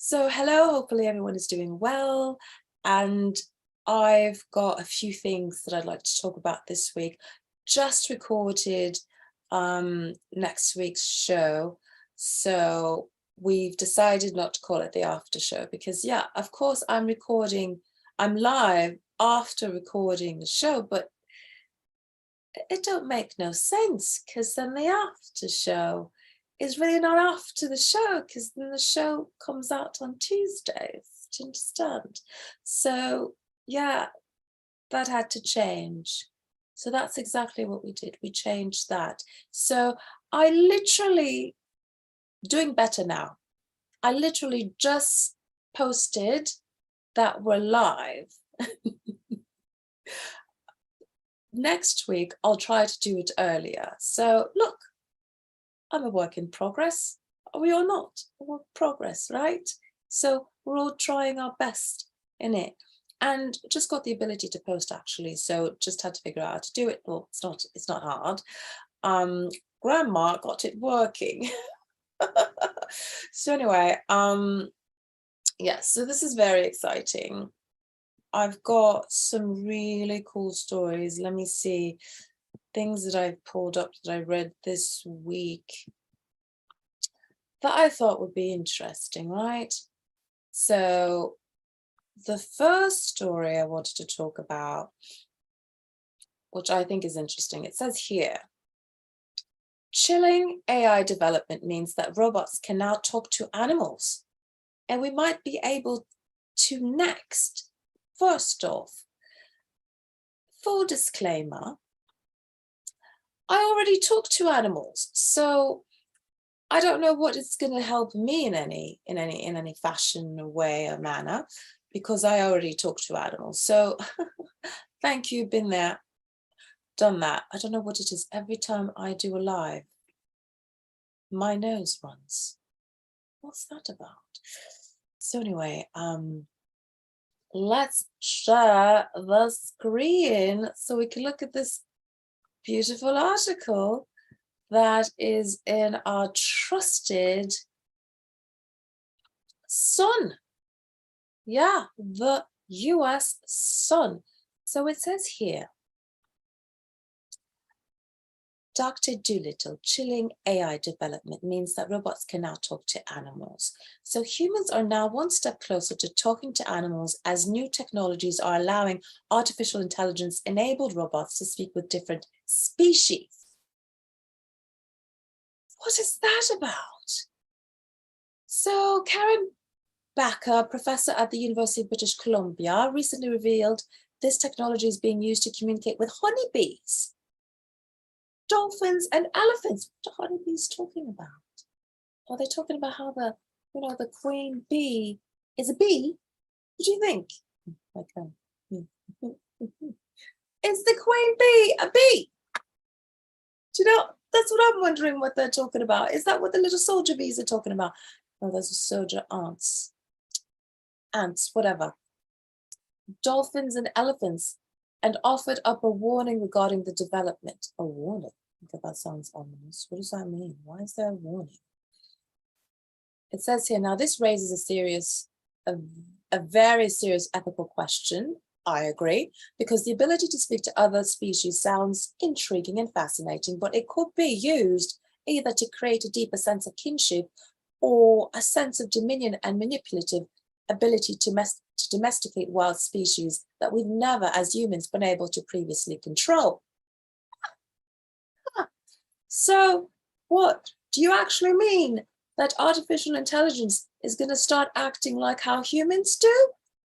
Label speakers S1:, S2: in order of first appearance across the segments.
S1: So hello, hopefully everyone is doing well. And I've got a few things that I'd like to talk about this week. Just recorded next week's show. So we've decided not to call it the after show because yeah, of course I'm live after recording the show, but it don't make no sense because then the after show is really not after the show because then the show comes out on Tuesdays. Do you understand? So yeah, that had to change. So that's exactly what we did. We changed that. So I literally doing better now. I literally just posted that we're live. Next week, I'll try to do it earlier. So look, I'm a work in progress. Are we all not? A work in progress, right? So we're all trying our best in it. And just got the ability to post actually. So just had to figure out how to do it. Well, it's not hard. Grandma got it working. So anyway, yeah, so this is very exciting. I've got some really cool stories. Let me see. Things that I've pulled up that I read this week that I thought would be interesting, right? So the first story I wanted to talk about, which I think is interesting, it says here, chilling AI development means that robots can now talk to animals, and we might be able to next. First off, full disclaimer, I already talk to animals, so I don't know what it's going to help me in any fashion, way, or manner, because I already talk to animals. So thank you, been there, done that. I don't know what it is. Every time I do a live, my nose runs. What's that about? So anyway, let's share the screen so we can look at this beautiful article that is in our trusted Sun. Yeah, the US Sun. So it says here, Dr. Dolittle, chilling AI development means that robots can now talk to animals. So humans are now one step closer to talking to animals as new technologies are allowing artificial intelligence-enabled robots to speak with different species. What is that about? So Karen Backer, professor at the University of British Columbia, recently revealed this technology is being used to communicate with honeybees, dolphins, and elephants. What are honeybees talking about? Are they talking about how the queen bee is a bee? What do you think? Okay. Is the queen bee a bee? Do you know? That's what I'm wondering what they're talking about. Is that what the little soldier bees are talking about? No, those are soldier ants. Ants, whatever. Dolphins and elephants, and offered up a warning regarding the development. A warning? Okay, that sounds ominous. What does that mean? Why is there a warning? It says here, now this raises a very serious ethical question. I agree, because the ability to speak to other species sounds intriguing and fascinating, but it could be used either to create a deeper sense of kinship or a sense of dominion and manipulative ability to domesticate wild species that we've never, as humans, been able to previously control. So what do you actually mean? That artificial intelligence is going to start acting like how humans do?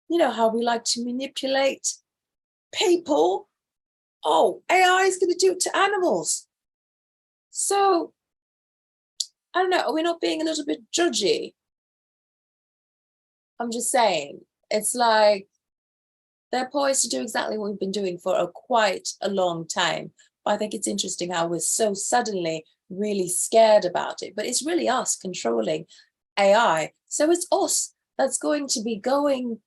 S1: You know, how we like to manipulate people. Oh, AI is going to do it to animals. So, I don't know, are we not being a little bit judgy? I'm just saying, it's like they're poised to do exactly what we've been doing for quite a long time. But I think it's interesting how we're so suddenly really scared about it, but it's really us controlling AI. So it's us that's going to be going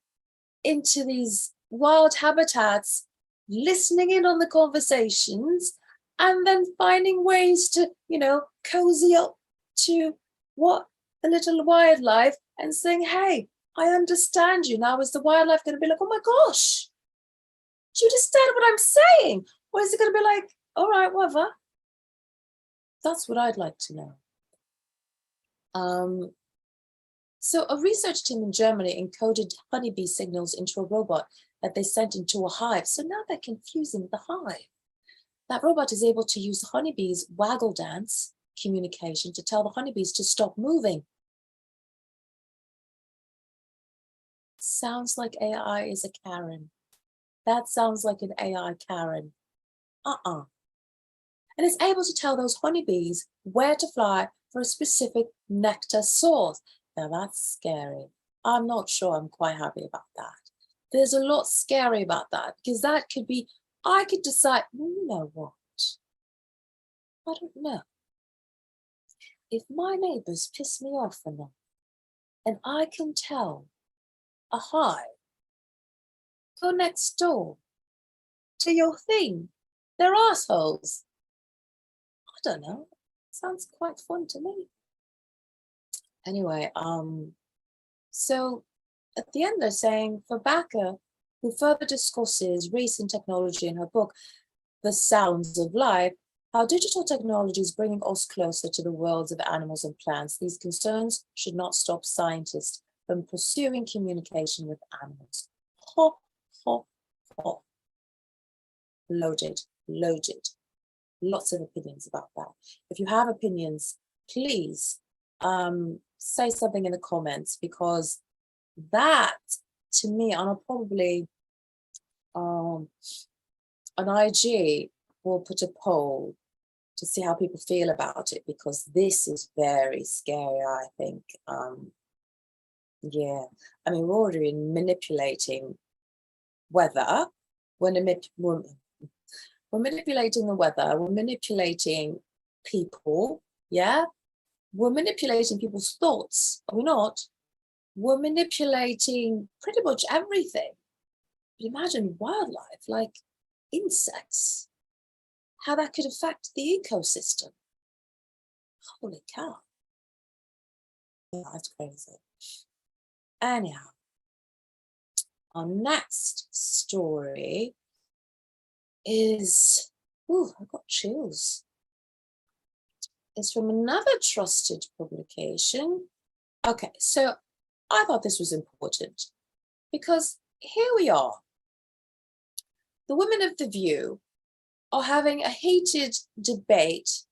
S1: into these wild habitats, listening in on the conversations, and then finding ways to, cozy up to what the little wildlife and saying, hey, I understand you. Now is the wildlife going to be like, oh my gosh, do you understand what I'm saying? Or is it going to be like, all right, whatever? That's what I'd like to know. So a research team in Germany encoded honeybee signals into a robot that they sent into a hive. So now they're confusing the hive. That robot is able to use the honeybees' waggle dance communication to tell the honeybees to stop moving. Sounds like AI is a Karen. That sounds like an AI Karen. And it's able to tell those honeybees where to fly for a specific nectar source. Now that's scary. I'm not sure I'm quite happy about that. There's a lot scary about that because that could be, I could decide, you know what? I don't know. If my neighbors piss me off enough and I can tell a hive, go next door to your thing, they're assholes. I don't know. Sounds quite fun to me. Anyway, so at the end they're saying for Baker, who further discusses race and technology in her book, The Sounds of Life, how digital technology is bringing us closer to the worlds of animals and plants. These concerns should not stop scientists from pursuing communication with animals. Ho, ho, ho. Loaded, loaded. Lots of opinions about that. If you have opinions, please say something in the comments, because that, to me, and I'll probably on IG will put a poll to see how people feel about it, because this is very scary, I think. Yeah, I mean, we're already manipulating weather. We're manipulating the weather. We're manipulating people. Yeah, we're manipulating people's thoughts. Are we not? We're manipulating pretty much everything. But imagine wildlife, like insects, how that could affect the ecosystem. Holy cow. Yeah, that's crazy. Anyhow, our next story is, ooh, I got chills. It's from another trusted publication. Okay, so I thought this was important because here we are. The women of The View are having a heated debate.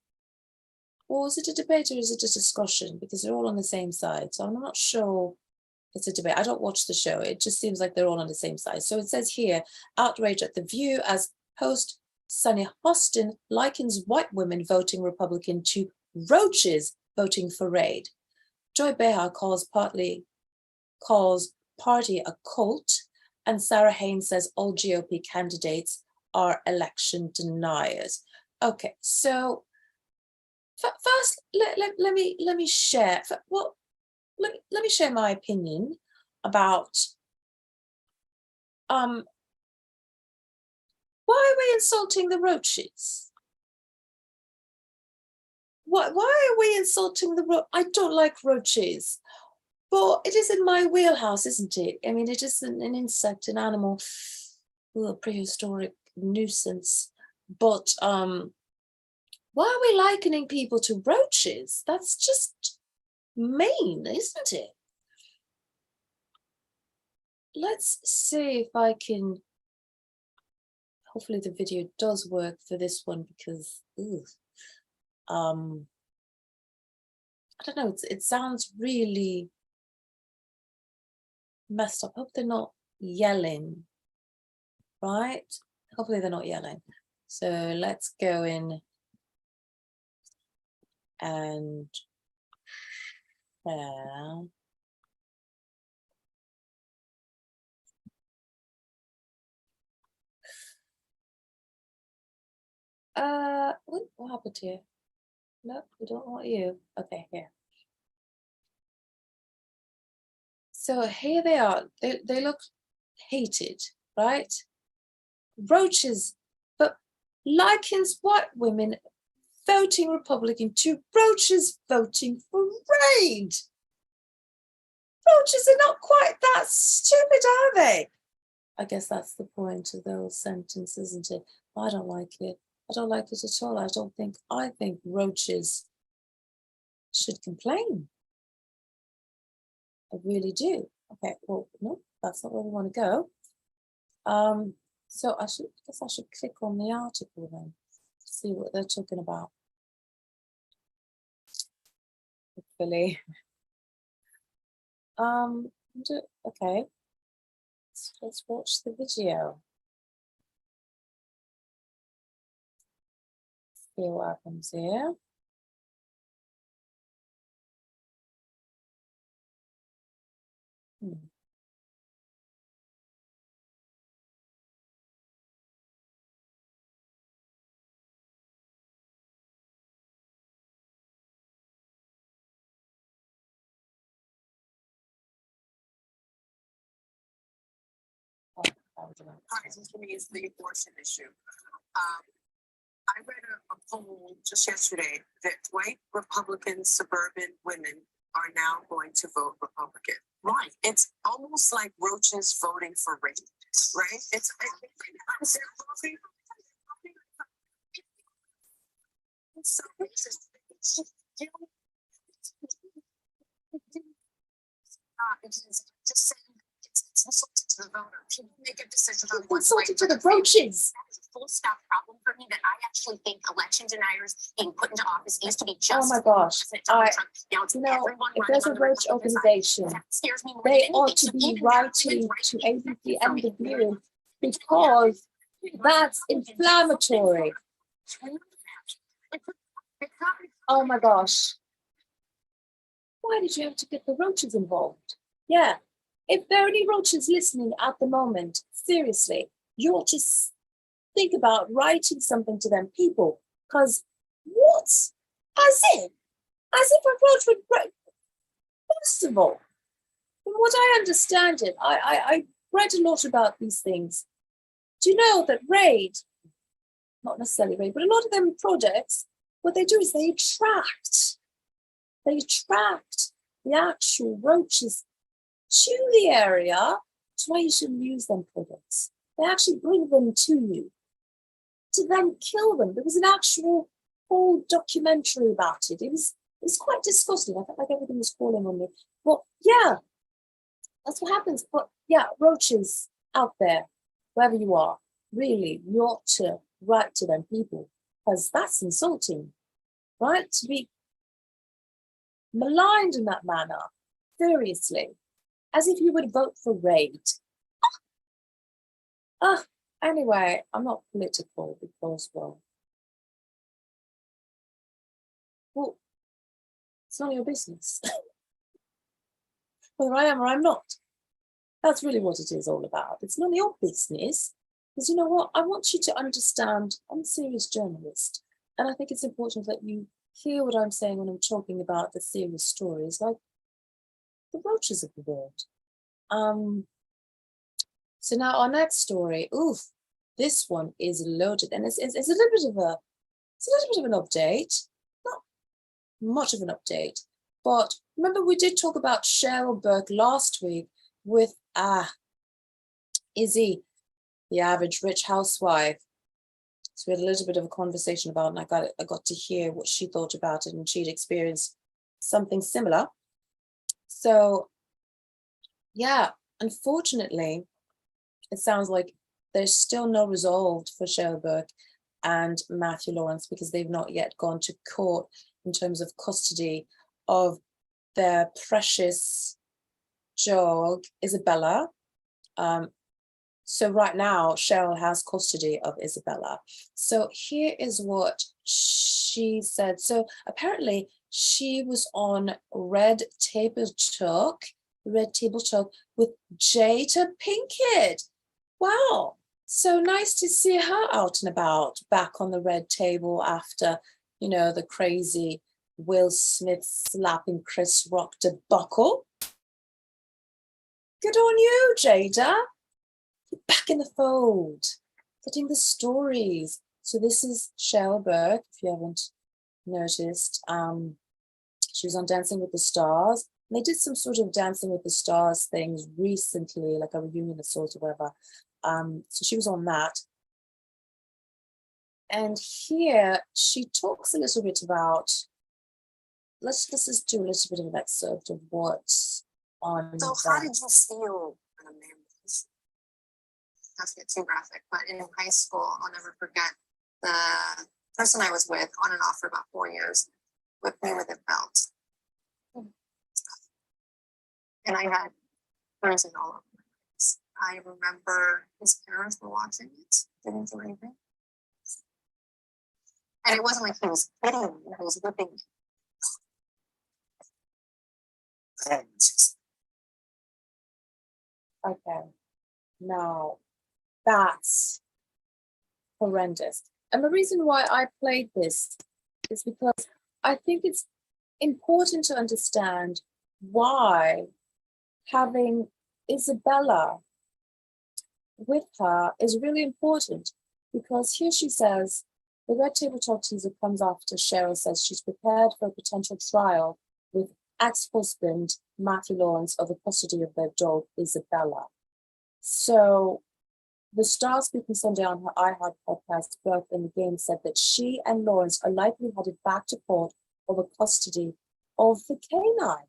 S1: Or is it a debate or is it a discussion? Because they're all on the same side. So I'm not sure it's a debate. I don't watch the show. It just seems like they're all on the same side. So it says here, outrage at The View as host Sunny Hostin likens white women voting Republican to roaches voting for raid. Joy Behar calls party a cult, and Sarah Haynes says all GOP candidates are election deniers. Okay, so first let me share. Well, let me share my opinion about why are we insulting the roaches? Why are we insulting the roach? I don't like roaches, but it is in my wheelhouse, isn't it? I mean, it is an insect, an animal, a prehistoric nuisance. But why are we likening people to roaches? That's just mean, isn't it? Let's see if I can, hopefully the video does work for this one, because I don't know, it sounds really messed up. I hope they're not yelling, right? Hopefully they're not yelling. So let's go in and share. What happened here? No, we don't want you. Okay, here. So here they are. They look hated, right? Roaches, but likens white women voting Republican to roaches voting for raid. roaches are not quite that stupid, are they? I guess that's the point of the whole sentence, isn't it? I don't like it. I don't like it at all. I think roaches should complain. I really do. Okay, well, no, that's not where we want to go. So I guess I should click on the article then, to see what they're talking about. Hopefully. Okay. Let's watch the video. See what happens here.
S2: This for me is the abortion issue. I read a poll just yesterday that white Republican suburban women are now going to vote Republican. Right. It's almost like roaches voting for rape, right? It's so racist. Just saying it's insulting to the voter. People make a decision on what's
S1: insulting to the roaches.
S2: That is a full stop problem for me that I actually think election deniers being put into office used to be just.
S1: Oh my gosh. If there's a roach organization,
S2: scares me more
S1: they ought to be writing to ABC and the View because that's inflammatory. Oh my gosh. Why did you have to get the roaches involved? Yeah. If there are any roaches listening at the moment, seriously, you ought to think about writing something to them people. Because what? As if a roach would break. First of all, from what I understand it, I read a lot about these things. Do you know that Raid, not necessarily Raid, but a lot of them products, what they do is they attract the actual roaches to the area. That's why you shouldn't use them products. They actually bring them to you to then kill them. There was an actual whole documentary about it. It was quite disgusting. I felt like everything was falling on me. But yeah, that's what happens. But yeah, roaches out there, wherever you are, really, you ought to write to them people, because that's insulting, right? To be maligned in that manner, seriously, as if you would vote for Raid. Anyway, I'm not political because, well, it's none of your business. Whether I am or I'm not. That's really what it is all about. It's none of your business. Because you know what? I want you to understand, I'm a serious journalist. And I think it's important that you hear what I'm saying when I'm talking about the serious stories, like the roaches of the world. So now our next story, this one is loaded, and it's a little bit of an update, not much of an update, but remember we did talk about Cheryl Burke last week with Izzy, the average rich housewife. So we had a little bit of a conversation about it, and I got to hear what she thought about it, and she'd experienced something similar. So yeah, unfortunately, it sounds like there's still no resolve for Cheryl Burke and Matthew Lawrence, because they've not yet gone to court in terms of custody of their precious dog, Isabella. So right now, Cheryl has custody of Isabella. So here is what she said. So apparently she was on Red Table Talk with Jada Pinkett. Wow. So nice to see her out and about, back on the red table after, the crazy Will Smith slapping Chris Rock debacle. Good on you, Jada. You're back in the fold, getting the stories. So this is Cheryl Burke, if you haven't noticed. She was on Dancing with the Stars. they did some sort of Dancing with the Stars things recently, like a reunion of sorts or whatever. So she was on that. And here she talks a little bit about, let's just do a little bit of an excerpt of what's on.
S2: So how did you feel? Not to get too graphic, but in high school, I'll never forget the person I was with on and off for about 4 years whipped me with a belt. And I had bruises all over my legs. I remember his parents were watching it, didn't do anything. And it wasn't like he was hitting me, he was whipping me.
S1: Okay, now that's horrendous. And the reason why I played this is because I think it's important to understand why having Isabella with her is really important. Because here she says, the Red Table Talk teaser comes after Cheryl says she's prepared for a potential trial with ex-husband Matthew Lawrence over custody of their dog Isabella. So the star speaking Sunday on her iHeart podcast, Burke in the Game, said that she and Lawrence are likely headed back to court over custody of the canine.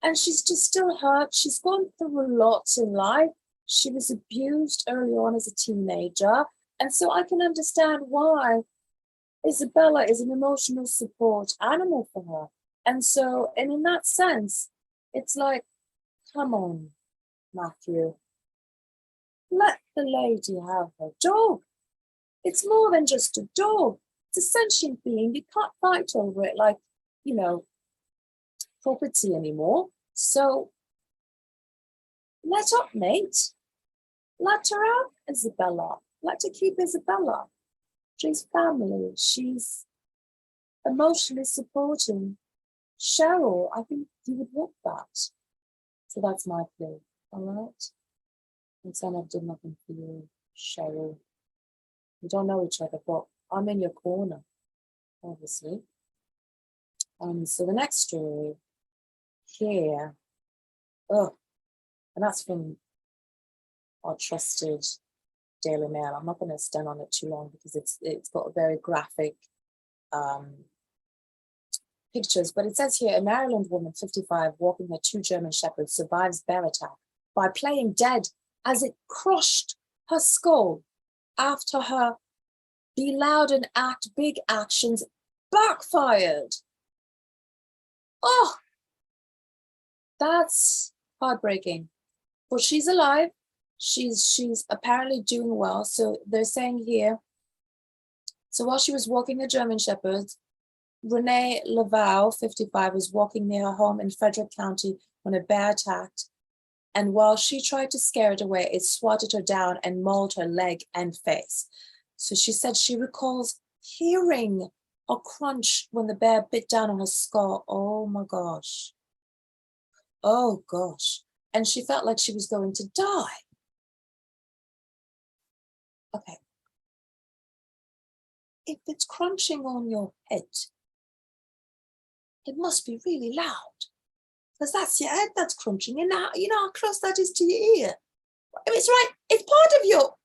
S1: And she's just still hurt. She's gone through a lot in life. She was abused early on as a teenager. And so I can understand why Isabella is an emotional support animal for her. And so, and in that sense, it's like, come on, Matthew, let the lady have her dog. It's more than just a dog. It's a sentient being. You can't fight over it like, you know, property anymore. So let up, mate. Let her have Isabella. Let her keep Isabella. She's family. She's emotionally supporting Cheryl. I think you would want that. So that's my plea. All right. And son, I've done nothing for you, Cheryl. We don't know each other, but I'm in your corner, obviously. So the next story here, and that's from our trusted Daily Mail. I'm not going to stand on it too long because it's got a very graphic pictures, but it says here, a Maryland woman, 55, walking her 2 German shepherds, survives bear attack by playing dead as it crushed her skull after her be loud and act big actions backfired. Oh, that's heartbreaking. But she's alive. She's apparently doing well. So they're saying here, so while she was walking a German shepherd, Renee Laval, 55, was walking near her home in Frederick County when a bear attacked. And while she tried to scare it away, it swatted her down and mauled her leg and face. So she said she recalls hearing a crunch when the bear bit down on her skull. Oh my gosh. Oh gosh. And she felt like she was going to die. Okay. If it's crunching on your head, it must be really loud. Because that's your head that's crunching. And now, you know how close that is to your ear. It's right, it's part of your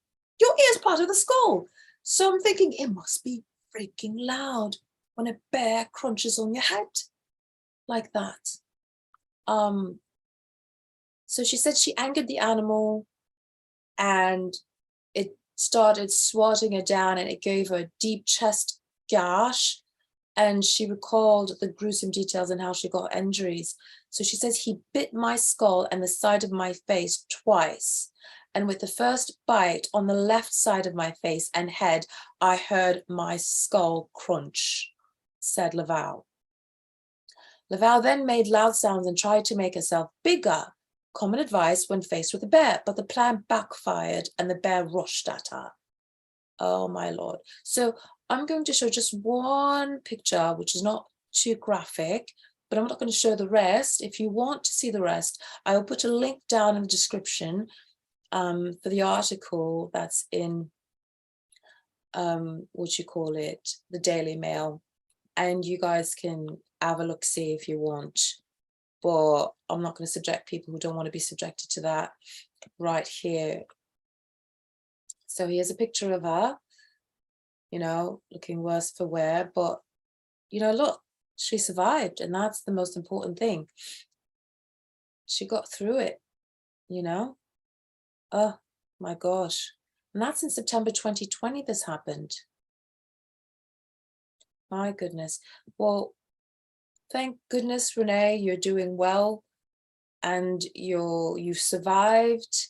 S1: ear's part of the skull. So I'm thinking it must be freaking loud when a bear crunches on your head like that. So she said she angered the animal and it started swatting her down and it gave her a deep chest gash. And she recalled the gruesome details and how she got injuries. So she says, he bit my skull and the side of my face twice. And with the first bite on the left side of my face and head, I heard my skull crunch, said Laval. Laval then made loud sounds and tried to make herself bigger. Common advice when faced with a bear, but the plan backfired and the bear rushed at her. Oh my Lord. So I'm going to show just one picture, which is not too graphic, but I'm not going to show the rest. If you want to see the rest, I will put a link down in the description for the article that's in, the Daily Mail. And you guys can have a look-see if you want, but I'm not going to subject people who don't want to be subjected to that right here. So here's a picture of her, you know, looking worse for wear, but, you know, look, she survived, and that's the most important thing. She got through it, you know. Oh my gosh. And that's in September 2020 this happened. My goodness. Well, thank goodness, Renee, you're doing well, and you've survived,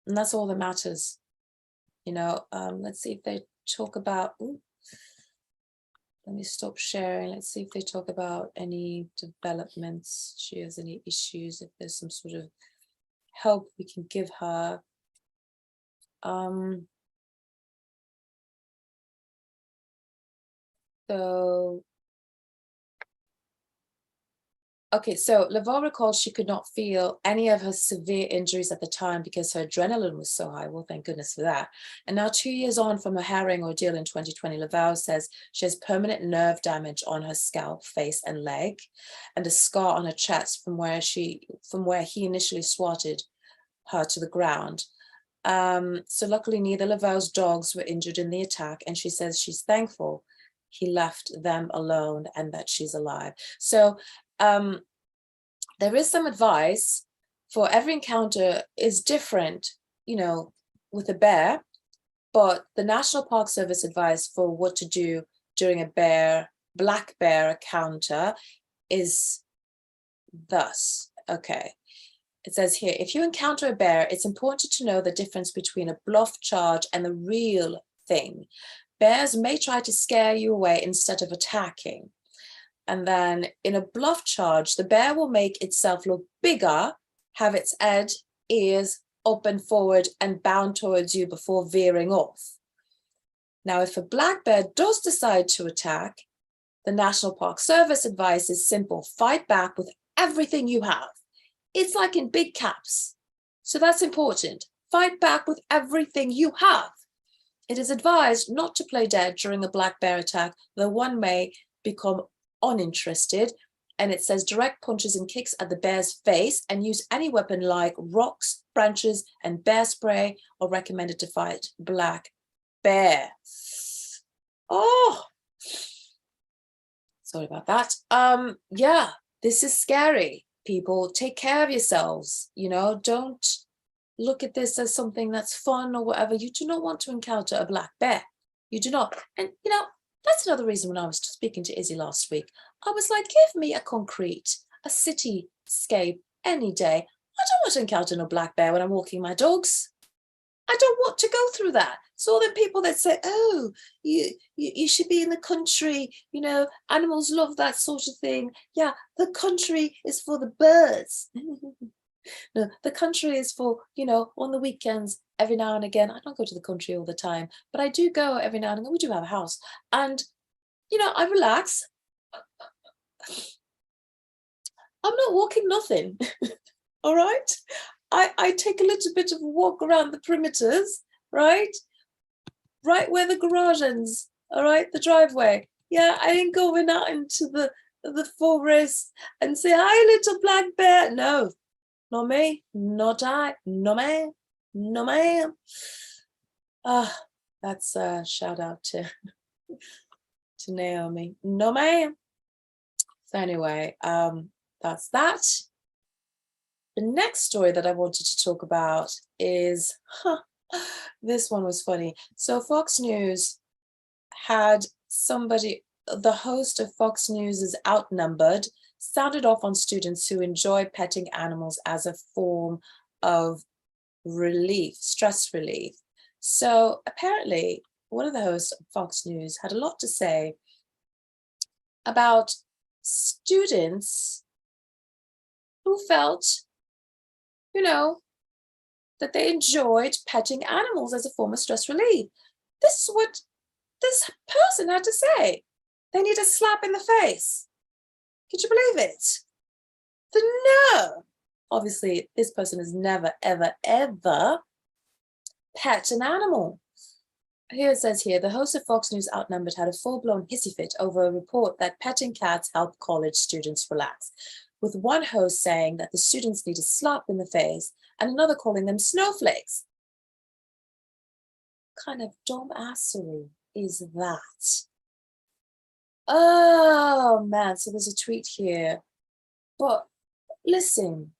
S1: and that's all that matters. You know, let's see if they talk about, ooh, let me stop sharing. Let's see if they talk about any developments. She has any issues, if there's some sort of help we can give her. So, okay, so Laveau recalls she could not feel any of her severe injuries at the time because her adrenaline was so high. Well, thank goodness for that. And now 2 years on from a harrowing ordeal in 2020, Laveau says she has permanent nerve damage on her scalp, face, and leg, and a scar on her chest from where he initially swatted her to the ground. So luckily neither Lavau's dogs were injured in the attack, and she says she's thankful he left them alone and that she's alive. So there is some advice for every encounter is different, you know, with a bear, but the National Park Service advice for what to do during a black bear encounter is thus. Okay. It says here, if you encounter a bear, it's important to know the difference between a bluff charge and the real thing. Bears may try to scare you away instead of attacking. And then in a bluff charge, the bear will make itself look bigger, have its head, ears open forward and bound towards you before veering off. Now, if a black bear does decide to attack, the National Park Service advice is simple: fight back with everything you have. It's like in big caps. So that's important. Fight back with everything you have. It is advised not to play dead during a black bear attack, though one may become uninterested. And it says direct punches and kicks at the bear's face and use any weapon like rocks, branches, and bear spray are recommended to fight black bear. Oh, sorry about that. Yeah, this is scary. People, take care of yourselves. You know, don't look at this as something that's fun or whatever. You do not want to encounter a black bear. You do not. And, you know, that's another reason when I was speaking to Izzy last week, I was like, give me a cityscape any day. I don't want to encounter no black bear when I'm walking my dogs. I don't want to go through that. So all the people that say, oh, you should be in the country, you know, animals love that sort of thing. Yeah, the country is for the birds. No, the country is for, you know, on the weekends, every now and again. I don't go to the country all the time, but I do go every now and again. We do have a house. And, you know, I relax. I'm not walking nothing. All right. I take a little bit of a walk around the perimeters, right? Right where the garage ends, all right, the driveway. Yeah, I ain't going out into the forest and say, hi, little black bear. No, not me, not I, no ma'am, no ma'am. That's a shout out to Naomi. No ma'am. So anyway, that's that. The next story that I wanted to talk about is, this one was funny. So Fox News had somebody, the host of Fox News is Outnumbered, sounded off on students who enjoy petting animals as a form of relief, stress relief. So apparently one of the hosts of Fox News had a lot to say about students who felt, you know, that they enjoyed petting animals as a form of stress relief. This is what this person had to say. They need a slap in the face. Could you believe it? The nerve. Obviously, this person has never, ever, ever pet an animal. Here it says here, the host of Fox News Outnumbered had a full-blown hissy fit over a report that petting cats help college students relax, with one host saying that the students need a slap in the face and another calling them snowflakes. What kind of dumbassery is that? Oh man, so there's a tweet here. But listen,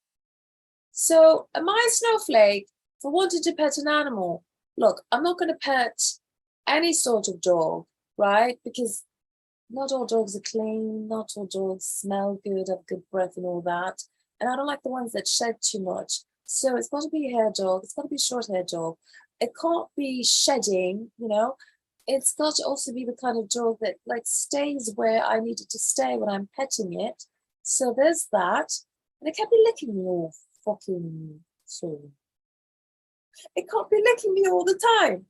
S1: so am I a snowflake for wanting to pet an animal? Look, I'm not going to pet any sort of dog, right? Because not all dogs are clean, not all dogs smell good, have good breath and all that. And I don't like the ones that shed too much. So it's got to be a hair dog, it's got to be a short hair dog. It can't be shedding, you know. It's got to also be the kind of dog that like stays where I need it to stay when I'm petting it. So there's that. And it can't be licking me all fucking soon. It can't be licking me all the time.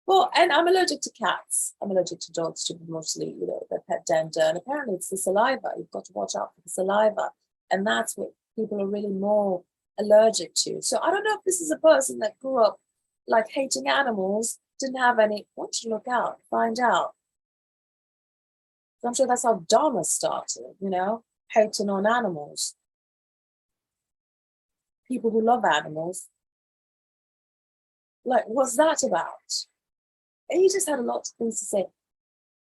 S1: Well, and I'm allergic to cats. I'm allergic to dogs too, mostly, you know, their pet dander. And apparently it's the saliva. You've got to watch out for the saliva. And that's what people are really more allergic to. So I don't know if this is a person that grew up like hating animals, didn't have any. Why don't you look out, find out? I'm sure that's how Dharma started, you know, hating on animals. People who love animals. Like, what's that about? And he just had a lot of things to say.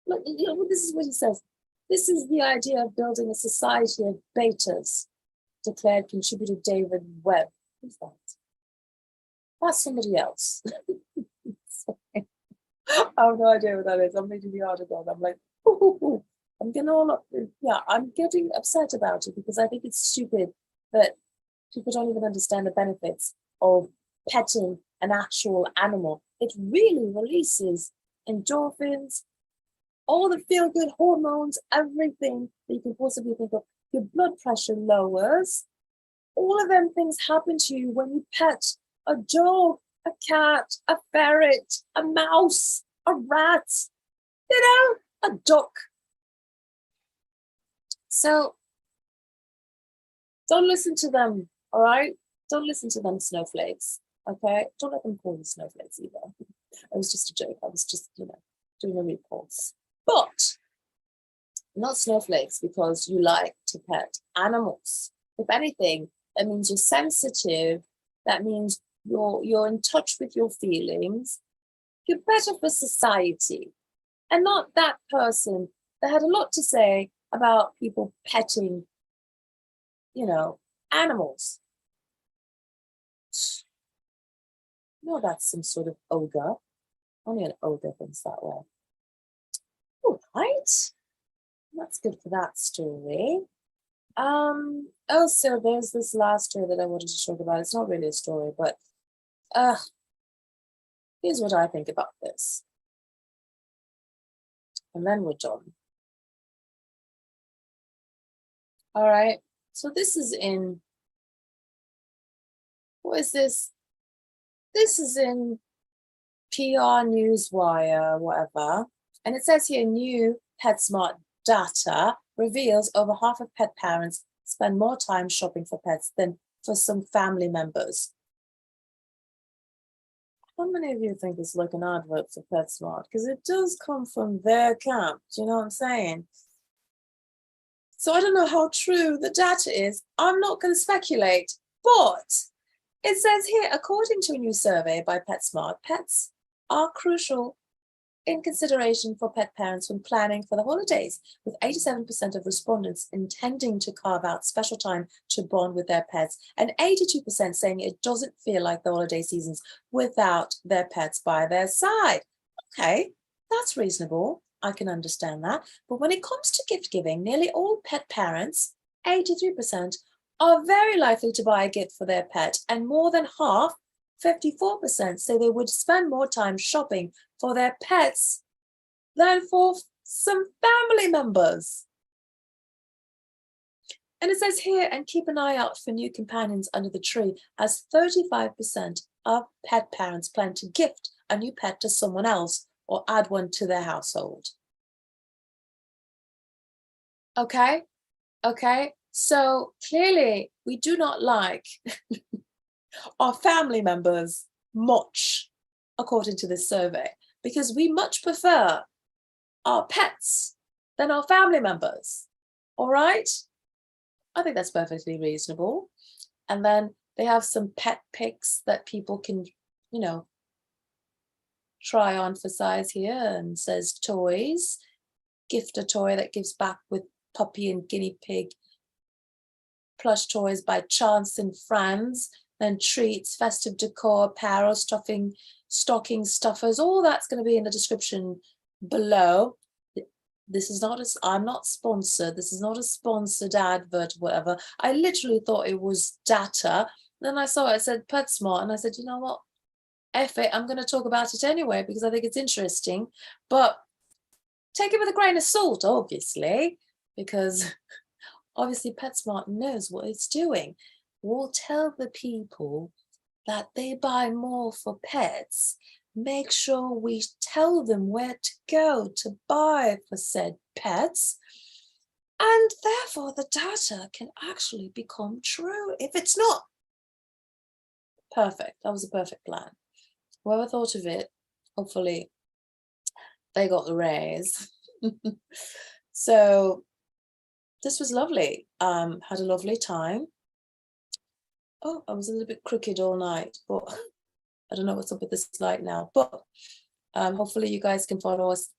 S1: Look, you know, this is what he says. This is the idea of building a society of betas, declared contributor David Webb. Who's that? That's somebody else. I have no idea what that is. I'm reading the article and I'm like, ooh, I'm getting all up. Yeah, I'm getting upset about it because I think it's stupid that people don't even understand the benefits of petting an actual animal. It really releases endorphins, all the feel-good hormones, everything that you can possibly think of. Your blood pressure lowers. All of them things happen to you when you pet a dog, a cat, a ferret, a mouse, a rat, you know, a duck. So don't listen to them, all right? Don't listen to them snowflakes, okay? Don't let them call you snowflakes either. It was just a joke. I was just, you know, doing a repulse. But not snowflakes because you like to pet animals. If anything, that means you're sensitive. That means you're in touch with your feelings. You're better for society. And not that person that had a lot to say about people petting, you know, animals. No, that's some sort of ogre. Only an ogre thinks that way. All right. That's good for that story. Also, there's this last story that I wanted to talk about. It's not really a story, but here's what I think about this. And then we're done. All right. So this is in, what is this? This is in PR Newswire, whatever. And it says here, new PetSmart data reveals over half of pet parents spend more time shopping for pets than for some family members. How many of you think it's like an advert for PetSmart? Because it does come from their camp. Do you know what I'm saying? So I don't know how true the data is. I'm not going to speculate, but it says here, according to a new survey by PetSmart, pets are crucial in consideration for pet parents when planning for the holidays, with 87% of respondents intending to carve out special time to bond with their pets, and 82% saying it doesn't feel like the holiday seasons without their pets by their side. Okay, that's reasonable. I can understand that. But when it comes to gift giving, nearly all pet parents, 83%, are very likely to buy a gift for their pet, and more than half, 54%, say they would spend more time shopping for their pets than for some family members. And it says here, and keep an eye out for new companions under the tree, as 35% of pet parents plan to gift a new pet to someone else or add one to their household. Okay, so clearly we do not like our family members much, according to this survey. because we much prefer our pets than our family members. All right? I think that's perfectly reasonable. And then they have some pet pics that people can, you know, try on for size here, and says toys, gift a toy that gives back with puppy and guinea pig, plush toys by Chance and Franz, then treats, festive decor, apparel, stuffing, stocking stuffers, all that's going to be in the description below. This is not I'm not sponsored. This is not a sponsored advert or whatever. I literally thought it was data. Then I saw it said PetSmart, and I said, you know what? F it, I'm going to talk about it anyway because I think it's interesting. But take it with a grain of salt, obviously, because obviously PetSmart knows what it's doing. We'll tell the people that they buy more for pets. Make sure we tell them where to go to buy for said pets. And therefore the data can actually become true. If it's not perfect, that was a perfect plan. Whoever thought of it, hopefully they got the raise. So this was lovely. Had a lovely time. Oh, I was a little bit crooked all night, but I don't know what's up with this light now. But hopefully you guys can follow us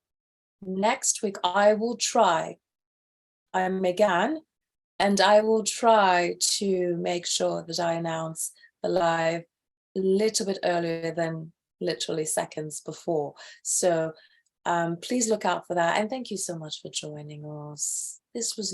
S1: next week. I will try. I'm Méganne, and I will try to make sure that I announce the live a little bit earlier than literally seconds before. So please look out for that. And thank you so much for joining us. This was lovely.